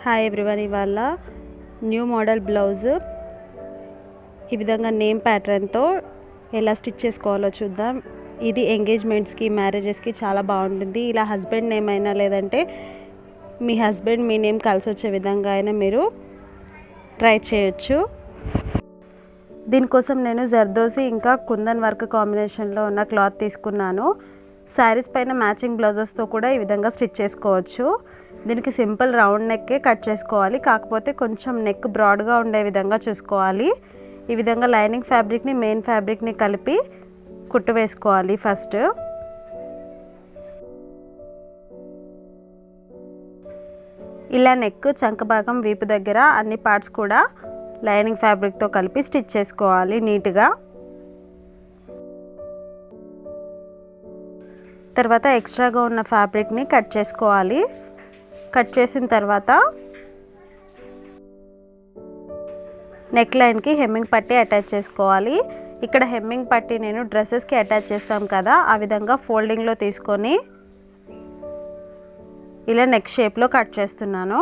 Hi everyone, ఇవాళ new model blouse ఈ విధంగా నేమ్ ప్యాటర్న్తో ఎలా స్టిచ్ చేసుకోవాలో చూద్దాం. ఇది ఎంగేజ్మెంట్స్కి, మ్యారేజెస్కి చాలా బాగుంటుంది. ఇలా హస్బెండ్ నేమ్ అయినా లేదంటే మీ హస్బెండ్ మీ నేమ్ కలిసి వచ్చే విధంగా అయినా మీరు ట్రై చేయొచ్చు. దీనికోసం నేను జర్దోసి ఇంకా కుందన్ వర్క్ కాంబినేషన్లో ఉన్న క్లాత్ తీసుకున్నాను. శారీస్ పైన మ్యాచింగ్ బ్లౌజెస్తో కూడా ఈ విధంగా స్టిచ్ చేసుకోవచ్చు. దీనికి సింపుల్ రౌండ్ నెక్కే కట్ చేసుకోవాలి, కాకపోతే కొంచెం నెక్ బ్రాడ్గా ఉండే విధంగా చూసుకోవాలి. ఈ విధంగా లైనింగ్ ఫ్యాబ్రిక్ని మెయిన్ ఫ్యాబ్రిక్ని కలిపి కుట్టు వేసుకోవాలి. ఫస్ట్ ఇలా నెక్, చంక భాగం, వీపు దగ్గర అన్ని పార్ట్స్ కూడా లైనింగ్ ఫ్యాబ్రిక్తో కలిపి స్టిచ్ చేసుకోవాలి నీట్గా. తర్వాత ఎక్స్ట్రాగా ఉన్న ఫ్యాబ్రిక్ని కట్ చేసుకోవాలి. కట్ చేసిన తర్వాత నెక్ లైన్కి హెమ్మింగ్ పట్టీ అటాచ్ చేసుకోవాలి. ఇక్కడ హెమ్మింగ్ పట్టీ నేను డ్రెస్సెస్కి అటాచ్ చేస్తాం కదా, ఆ విధంగా ఫోల్డింగ్లో తీసుకొని ఇలా నెక్ షేప్లో కట్ చేస్తున్నాను.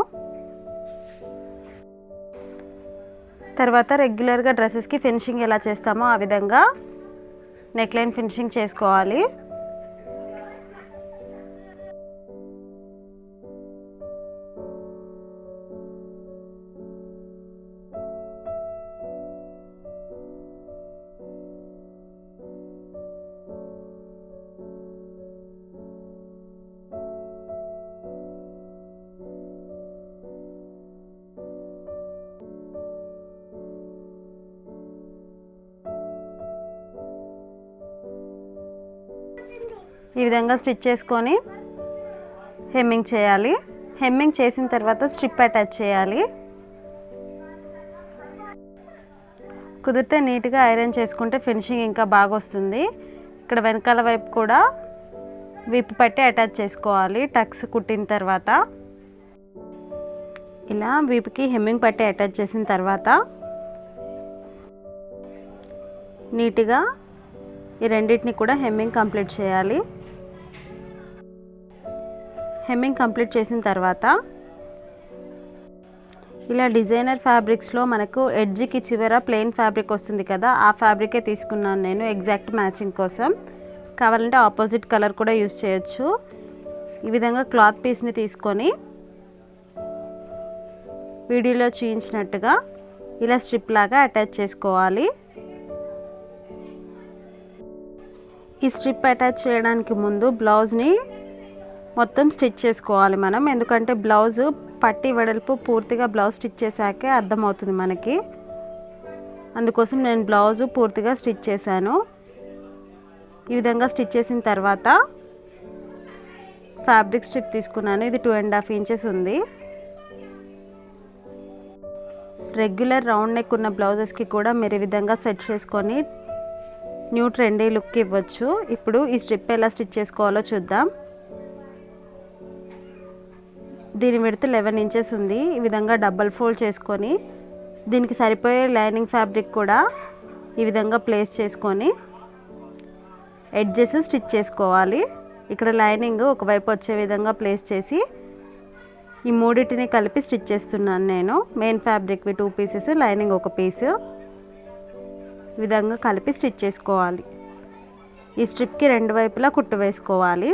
తర్వాత రెగ్యులర్గా డ్రెస్సెస్కి ఫినిషింగ్ ఎలా చేస్తామో ఆ విధంగా నెక్ లైన్ ఫినిషింగ్ చేసుకోవాలి. ఈ విధంగా స్టిచ్ చేసుకొని హెమ్మింగ్ చేయాలి. హెమ్మింగ్ చేసిన తర్వాత స్ట్రిప్ అటాచ్ చేయాలి. కుదిరితే నీట్గా ఐరన్ చేసుకుంటే ఫినిషింగ్ ఇంకా బాగా వస్తుంది. ఇక్కడ వెనకాల వైపు కూడా వీపు పట్టి అటాచ్ చేసుకోవాలి. టక్స్ కుట్టిన తర్వాత ఇలా వీపుకి హెమ్మింగ్ పట్టి అటాచ్ చేసిన తర్వాత నీట్గా ఈ రెండింటిని కూడా హెమ్మింగ్ కంప్లీట్ చేయాలి. హెమ్మింగ్ కంప్లీట్ చేసిన తర్వాత ఇలా డిజైనర్ ఫ్యాబ్రిక్స్లో మనకు ఎడ్జ్కి చివర ప్లెయిన్ ఫ్యాబ్రిక్ వస్తుంది కదా, ఆ ఫ్యాబ్రికే తీసుకున్నాను నేను ఎగ్జాక్ట్ మ్యాచింగ్ కోసం. కావాలంటే ఆపోజిట్ కలర్ కూడా యూస్ చేయొచ్చు. ఈ విధంగా క్లాత్ పీస్ని తీసుకొని వీడియోలో చూపించినట్టుగా ఇలా స్ట్రిప్ లాగా అటాచ్ చేసుకోవాలి. ఈ స్ట్రిప్ అటాచ్ చేయడానికి ముందు బ్లౌజ్ని మొత్తం స్టిచ్ చేసుకోవాలి మనం, ఎందుకంటే బ్లౌజ్ పట్టి వెడల్పు పూర్తిగా బ్లౌజ్ స్టిచ్ చేశాకే అర్థమవుతుంది మనకి. అందుకోసం నేను బ్లౌజ్ పూర్తిగా స్టిచ్ చేశాను. ఈ విధంగా స్టిచ్ చేసిన తర్వాత ఫ్యాబ్రిక్ స్ట్రిప్ తీసుకున్నాను. ఇది 2.5 ఇంచెస్ ఉంది. రెగ్యులర్ రౌండ్ నెక్ ఉన్న బ్లౌజెస్కి కూడా మీరు ఈ విధంగా సెట్ చేసుకొని న్యూ ట్రెండీ లుక్ ఇవ్వచ్చు. ఇప్పుడు ఈ స్ట్రిప్ ఎలా స్టిచ్ చేసుకోవాలో చూద్దాం. దీని విడ్త్ 11 ఇంచెస్ ఉంది. ఈ విధంగా డబల్ ఫోల్డ్ చేసుకొని దీనికి సరిపోయే లైనింగ్ ఫ్యాబ్రిక్ కూడా ఈ విధంగా ప్లేస్ చేసుకొని ఎడ్జెస్ స్టిచ్ చేసుకోవాలి. ఇక్కడ లైనింగ్ ఒకవైపు వచ్చే విధంగా ప్లేస్ చేసి ఈ మూడింటిని కలిపి స్టిచ్ చేస్తున్నాను నేను. మెయిన్ ఫ్యాబ్రిక్వి 2 పీసెస్, లైనింగ్ 1 పీసు, ఈ విధంగా కలిపి స్టిచ్ చేసుకోవాలి. ఈ స్ట్రిప్కి 2 వైపులా కుట్టు వేసుకోవాలి.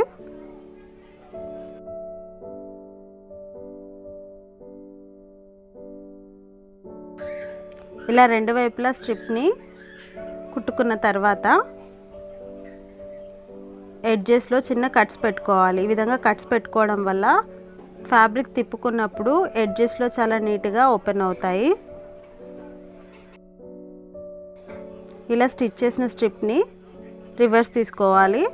ఇలా 2 వైపులా స్ట్రిప్ని కుట్టుకున్న తర్వాత ఎడ్జెస్లో చిన్న కట్స్ పెట్టుకోవాలి. ఈ విధంగా కట్స్ పెట్టుకోవడం వల్ల ఫ్యాబ్రిక్ తిప్పుకున్నప్పుడు ఎడ్జెస్లో చాలా నీట్గా ఓపెన్ అవుతాయి. ఇలా స్టిచ్ చేసిన స్ట్రిప్ని రివర్స్ తీసుకోవాలి.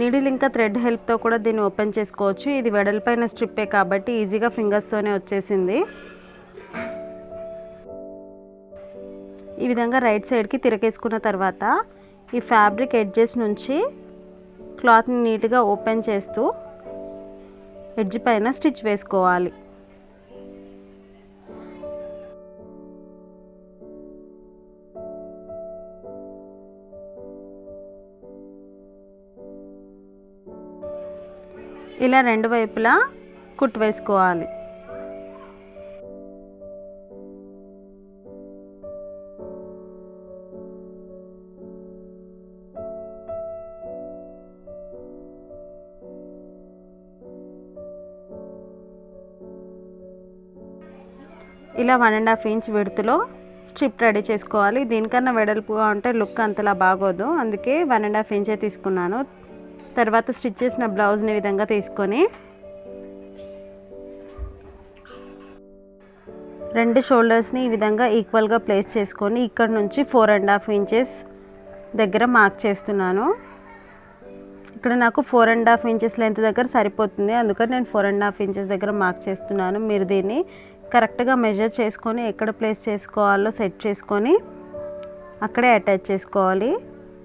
నీడిల్ ఇంకా థ్రెడ్ హెల్ప్తో కూడా దీన్ని ఓపెన్ చేసుకోవచ్చు. ఇది వెడల్పైన స్ట్రిప్పే కాబట్టి ఈజీగా ఫింగర్స్తోనే వచ్చేసింది. ఈ విధంగా రైట్ సైడ్కి తిరగేసుకున్న తర్వాత ఈ ఫ్యాబ్రిక్ ఎడ్జెస్ నుంచి క్లాత్ని నీట్గా ఓపెన్ చేస్తూ ఎడ్జ్ పైన స్టిచ్ వేసుకోవాలి. ఇలా 2 వైపులా కుట్టు వేసుకోవాలి. ఇలా 1.5 ఇంచ్ విడ్త్లో స్ట్రిప్ రెడీ చేసుకోవాలి. దీనికన్నా వెడల్పుగా ఉంటే లుక్ అంతలా బాగోదు, అందుకే 1.5 ఇంచే తీసుకున్నాను. తర్వాత స్టిచ్ చేసిన బ్లౌజ్ని ఈ విధంగా తీసుకొని రెండు షోల్డర్స్ని ఈ విధంగా ఈక్వల్గా ప్లేస్ చేసుకొని ఇక్కడ నుంచి 4.5 ఇంచెస్ దగ్గర మార్క్ చేస్తున్నాను. ఇక్కడ నాకు 4.5 ఇంచెస్ లెంత్ దగ్గర సరిపోతుంది, అందుకని నేను 4.5 ఇంచెస్ దగ్గర మార్క్ చేస్తున్నాను. మీరు దీన్ని కరెక్ట్గా మెజర్ చేసుకొని ఎక్కడ ప్లేస్ చేసుకోవాలో సెట్ చేసుకొని అక్కడే అటాచ్ చేసుకోవాలి.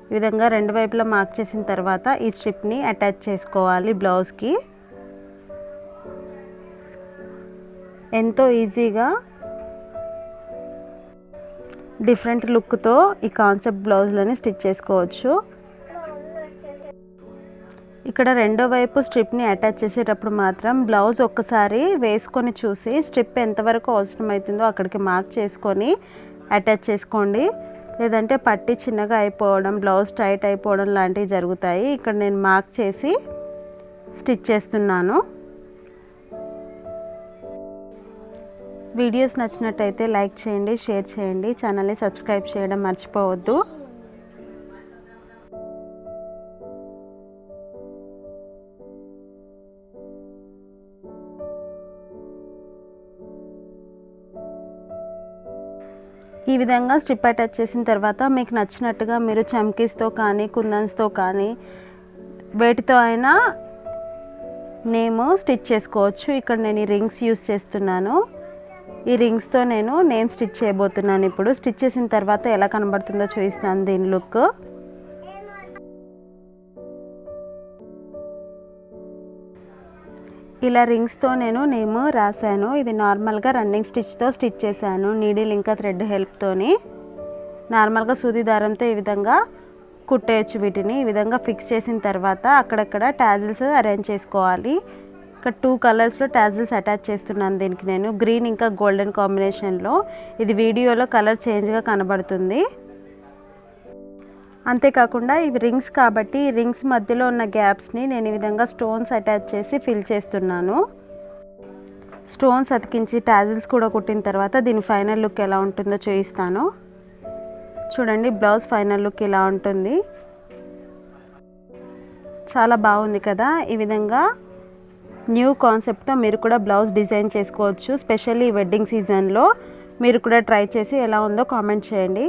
ఈ విధంగా రెండు వైపులా మార్క్ చేసిన తర్వాత ఈ స్ట్రిప్ని అటాచ్ చేసుకోవాలి బ్లౌజ్కి. ఎంతో ఈజీగా డిఫరెంట్ లుక్తో ఈ కాన్సెప్ట్ బ్లౌజ్లని స్టిచ్ చేసుకోవచ్చు. ఇక్కడ రెండో వైపు స్ట్రిప్ని అటాచ్ చేసేటప్పుడు మాత్రం బ్లౌజ్ ఒక్కసారి వేసుకొని చూసి స్ట్రిప్ ఎంతవరకు అవసరమవుతుందో అక్కడికి మార్క్ చేసుకొని అటాచ్ చేసుకోండి. లేదంటే పట్టి చిన్నగా అయిపోవడం, బ్లౌజ్ టైట్ అయిపోవడం లాంటివి జరుగుతాయి. ఇక్కడ నేను మార్క్ చేసి స్టిచ్ చేస్తున్నాను. వీడియోస్ నచ్చినట్టయితే లైక్ చేయండి, షేర్ చేయండి, ఛానల్ని సబ్స్క్రైబ్ చేయడం మర్చిపోవద్దు. ఈ విధంగా స్ట్రిప్ అటాచ్ చేసిన తర్వాత మీకు నచ్చినట్టుగా మీరు చమ్కీస్తో కానీ కుందన్స్తో కానీ వేటితో అయినా నేమ్ స్టిచ్ చేసుకోవచ్చు. ఇక్కడ నేను ఈ రింగ్స్ యూస్ చేస్తున్నాను. ఈ రింగ్స్తో నేను నేమ్ స్టిచ్ చేయబోతున్నాను. ఇప్పుడు స్టిచ్ చేసిన తర్వాత ఎలా కనబడుతుందో చూపిస్తాను దీని లుక్. ఇలా రింగ్స్తో నేను నేమ్ రాశాను. ఇది నార్మల్గా రన్నింగ్ స్టిచ్తో స్టిచ్ చేశాను, నీడిల్ ఇంకా థ్రెడ్ హెల్ప్తోని. నార్మల్గా సూది దారంతో ఈ విధంగా కుట్టేయచ్చు. వీటిని ఈ విధంగా ఫిక్స్ చేసిన తర్వాత అక్కడక్కడ టాజిల్స్ అరేంజ్ చేసుకోవాలి. ఇక్కడ 2 కలర్స్లో టాజిల్స్ అటాచ్ చేస్తున్నాను దీనికి నేను. గ్రీన్ ఇంకా గోల్డెన్ కాంబినేషన్లో. ఇది వీడియోలో కలర్ చేంజ్గా కనబడుతుంది. అంతేకాకుండా ఇవి రింగ్స్ కాబట్టి రింగ్స్ మధ్యలో ఉన్న గ్యాప్స్ని నేను ఈ విధంగా స్టోన్స్ అటాచ్ చేసి ఫిల్ చేస్తున్నాను. స్టోన్స్ అతికించి టాజిల్స్ కూడా కుట్టిన తర్వాత దీని ఫైనల్ లుక్ ఎలా ఉంటుందో చూపిస్తాను. చూడండి, బ్లౌజ్ ఫైనల్ లుక్ ఇలా ఉంటుంది. చాలా బాగుంది కదా. ఈ విధంగా న్యూ కాన్సెప్ట్తో మీరు కూడా బ్లౌజ్ డిజైన్ చేసుకోవచ్చు. స్పెషల్లీ వెడ్డింగ్ సీజన్లో మీరు కూడా ట్రై చేసి ఎలా ఉందో కామెంట్ చేయండి.